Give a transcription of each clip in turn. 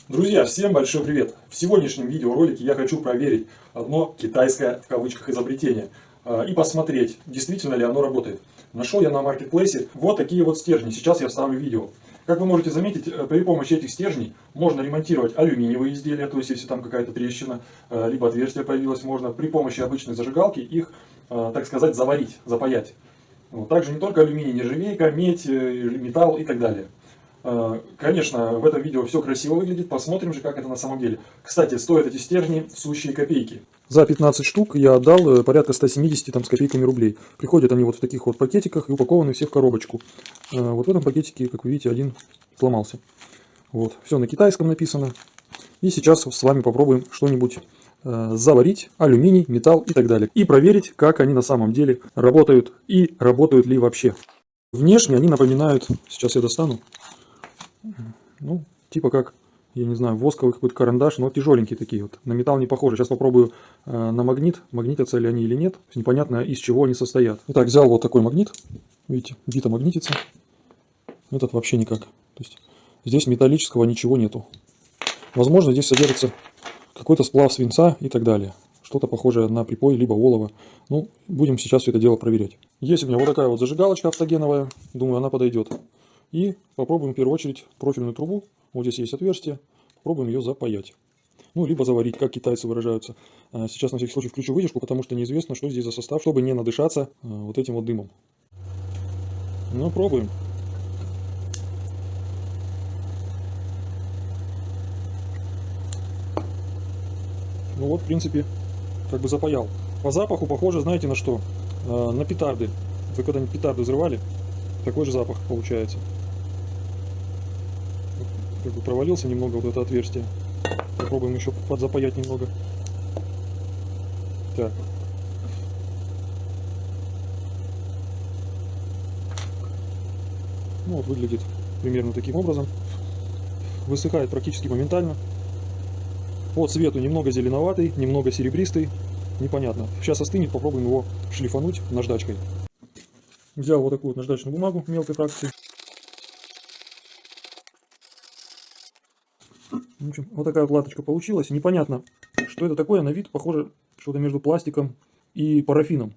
Друзья, всем большой привет! В сегодняшнем видеоролике я хочу проверить одно китайское в кавычках изобретение и посмотреть, действительно ли оно работает. Нашел я на маркетплейсе вот такие вот стержни, сейчас я вставлю видео. Как вы можете заметить, при помощи этих стержней можно ремонтировать алюминиевые изделия, то есть если там какая-то трещина, либо отверстие появилось, можно при помощи обычной зажигалки их, так сказать, заварить, запаять. Вот. Также не только алюминий, нержавейка, медь, металл и так далее. Конечно, в этом видео все красиво выглядит, посмотрим же, как это на самом деле. Кстати, стоят эти стержни сущие копейки. За 15 штук я отдал порядка 170 там, с копейками рублей. Приходят они вот в таких вот пакетиках и упакованы все в коробочку. Вот в этом пакетике, как вы видите, один сломался. Вот, все на китайском написано. И сейчас с вами попробуем что-нибудь заварить, алюминий, металл и так далее. И проверить, как они на самом деле работают и работают ли вообще. Внешне они напоминают, сейчас я достану, ну, типа как, я не знаю, восковый какой-то карандаш, но тяжеленькие такие вот. На металл не похожи. Сейчас попробую на магнит, магнитятся ли они или нет. Непонятно, из чего они состоят. Итак, взял вот такой магнит. Видите, бита магнитится. Этот вообще никак. То есть здесь металлического ничего нету. Возможно, здесь содержится какой-то сплав свинца и так далее. Что-то похожее на припой, либо олово. Ну, будем сейчас все это дело проверять. Есть у меня вот такая вот зажигалочка автогеновая. Думаю, она подойдет. И попробуем в первую очередь профильную трубу. Вот здесь есть отверстие. Попробуем ее запаять. Ну, либо заварить, как китайцы выражаются. Сейчас на всякий случай включу вытяжку, потому что неизвестно, что здесь за состав, чтобы не надышаться вот этим вот дымом. Ну, пробуем. Ну вот, в принципе, как бы запаял. По запаху похоже, знаете, на что? На петарды. Вы когда-нибудь петарды взрывали? Такой же запах получается. Как бы провалился немного вот это отверстие. Попробуем еще подзапаять немного. Так. Ну вот выглядит примерно таким образом. Высыхает практически моментально. По цвету немного зеленоватый, немного серебристый. Непонятно. Сейчас остынет, попробуем его шлифануть наждачкой. Взял вот такую вот наждачную бумагу мелкой фракции. В общем, вот такая вот латочка получилась. Непонятно, что это такое. На вид похоже что-то между пластиком и парафином.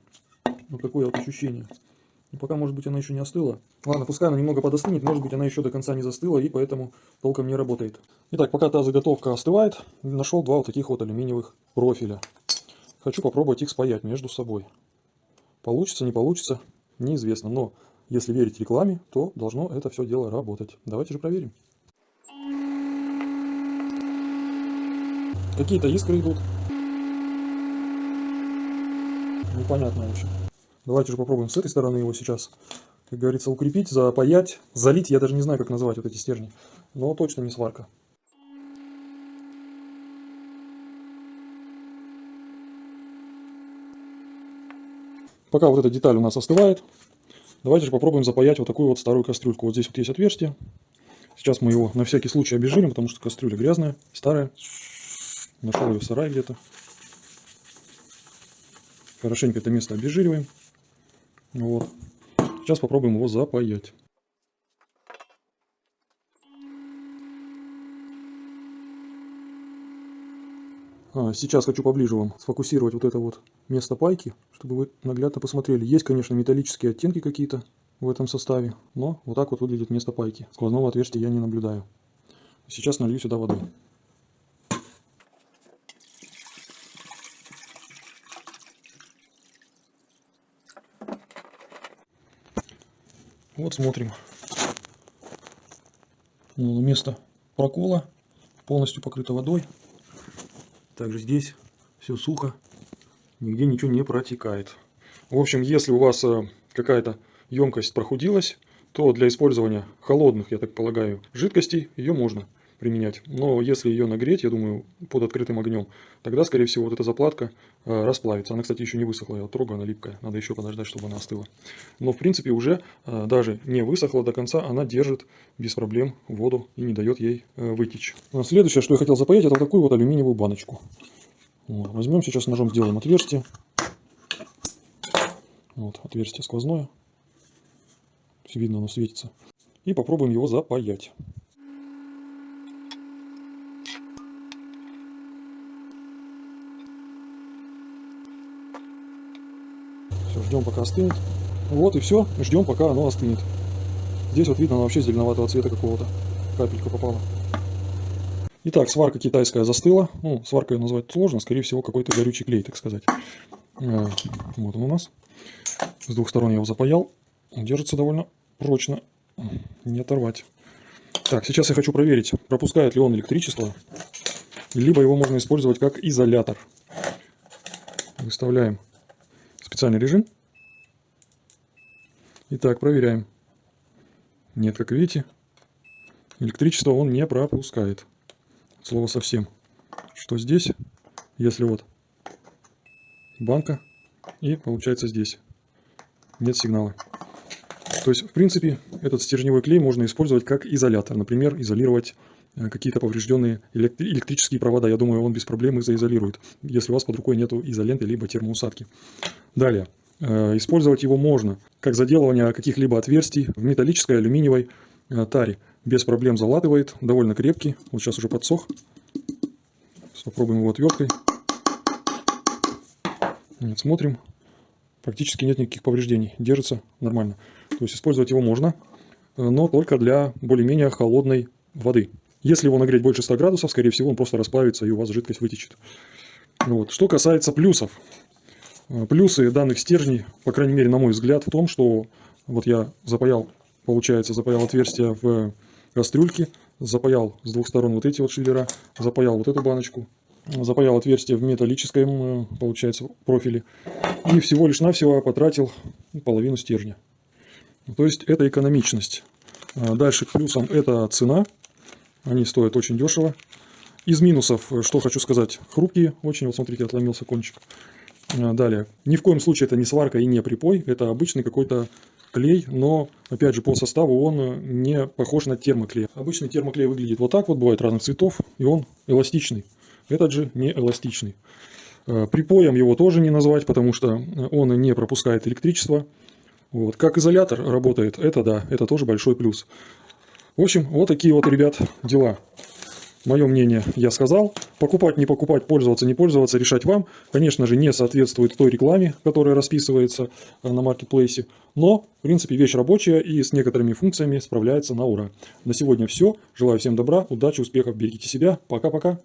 Вот такое вот ощущение. И пока, может быть, она еще не остыла. Ладно, пускай она немного подостынет. Может быть, она еще до конца не застыла и поэтому толком не работает. Итак, пока та заготовка остывает, нашел два вот таких вот алюминиевых профиля. Хочу попробовать их спаять между собой. Получится, не получится, неизвестно. Но если верить рекламе, то должно это все дело работать. Давайте же проверим. Какие-то искры идут. Непонятно, в общем. Давайте же попробуем с этой стороны его сейчас, как говорится, укрепить, запаять, залить. Я даже не знаю, как называть вот эти стержни. Но точно не сварка. Пока вот эта деталь у нас остывает, давайте же попробуем запаять вот такую вот старую кастрюльку. Вот здесь вот есть отверстие. Сейчас мы его на всякий случай обезжирим, потому что кастрюля грязная, старая. Нашел ее в сарае где-то. Хорошенько это место обезжириваем. Вот. Сейчас попробуем его запаять. Сейчас хочу поближе вам сфокусировать вот это вот место пайки, чтобы вы наглядно посмотрели. Есть, конечно, металлические оттенки какие-то в этом составе, но вот так вот выглядит место пайки. Сквозного отверстия я не наблюдаю. Сейчас налью сюда воды. Вот смотрим. Место прокола полностью покрыто водой. Также здесь все сухо, нигде ничего не протекает. В общем, если у вас какая-то емкость прохудилась, то для использования холодных, я так полагаю, жидкостей ее можно применять. Но если ее нагреть, я думаю, под открытым огнем, тогда, скорее всего, вот эта заплатка расплавится. Она, кстати, еще не высохла, я трогаю, она липкая. Надо еще подождать, чтобы она остыла. Но, в принципе, уже даже не высохла до конца, она держит без проблем воду и не дает ей вытечь. Следующее, что я хотел запаять, это вот такую вот алюминиевую баночку. Вот. Возьмем сейчас ножом, сделаем отверстие. Вот, отверстие сквозное. Видно, оно светится. И попробуем его запаять. Все, ждем, пока остынет. Вот и все, ждем, пока оно остынет. Здесь вот видно, оно вообще зеленоватого цвета какого-то. Капелька попала. Итак, сварка китайская застыла. Ну, сваркой назвать сложно, скорее всего, какой-то горючий клей, так сказать. Вот он у нас. С двух сторон я его запаял. Он держится довольно прочно. Не оторвать. Так, сейчас я хочу проверить, пропускает ли он электричество, либо его можно использовать как изолятор. Выставляем специальный режим. Итак, проверяем. Нет, как видите, электричество он не пропускает. Слово совсем. Что здесь? Если вот банка, и получается здесь нет сигнала. То есть, в принципе, этот стержневой клей можно использовать как изолятор. Например, изолировать какие-то поврежденные электрические провода. Я думаю, он без проблем их заизолирует, если у вас под рукой нету изоленты либо термоусадки. Далее. Использовать его можно как заделывание каких-либо отверстий в металлической алюминиевой таре. Без проблем залатывает, довольно крепкий. Вот сейчас уже подсох. Попробуем его отверткой. Нет, смотрим. Практически нет никаких повреждений. Держится нормально. То есть использовать его можно, но только для более-менее холодной воды. Если его нагреть больше 100 градусов, скорее всего, он просто расплавится и у вас жидкость вытечет. Вот. Что касается плюсов. Плюсы данных стержней, по крайней мере, на мой взгляд, в том, что вот я запаял, получается, запаял отверстие в кастрюльке, запаял с двух сторон вот эти вот шиллера, запаял вот эту баночку, запаял отверстие в металлическом, получается, профиле, и всего лишь навсего потратил половину стержня. То есть это экономичность. Дальше к плюсам это цена, они стоят очень дешево. Из минусов, что хочу сказать, хрупкие очень, вот смотрите, отломился кончик. Далее, ни в коем случае это не сварка и не припой, это обычный какой-то клей, но, опять же, по составу он не похож на термоклей. Обычный термоклей выглядит вот так вот, бывает разных цветов, и он эластичный. Этот же не эластичный. Припоем его тоже не назвать, потому что он не пропускает электричество. Вот. Как изолятор работает, это да, это тоже большой плюс. В общем, вот такие вот, ребят, дела. Мое мнение я сказал. Покупать, не покупать, пользоваться, не пользоваться, решать вам. Конечно же, не соответствует той рекламе, которая расписывается на маркетплейсе. Но, в принципе, вещь рабочая и с некоторыми функциями справляется на ура. На сегодня все. Желаю всем добра, удачи, успехов, берегите себя. Пока-пока.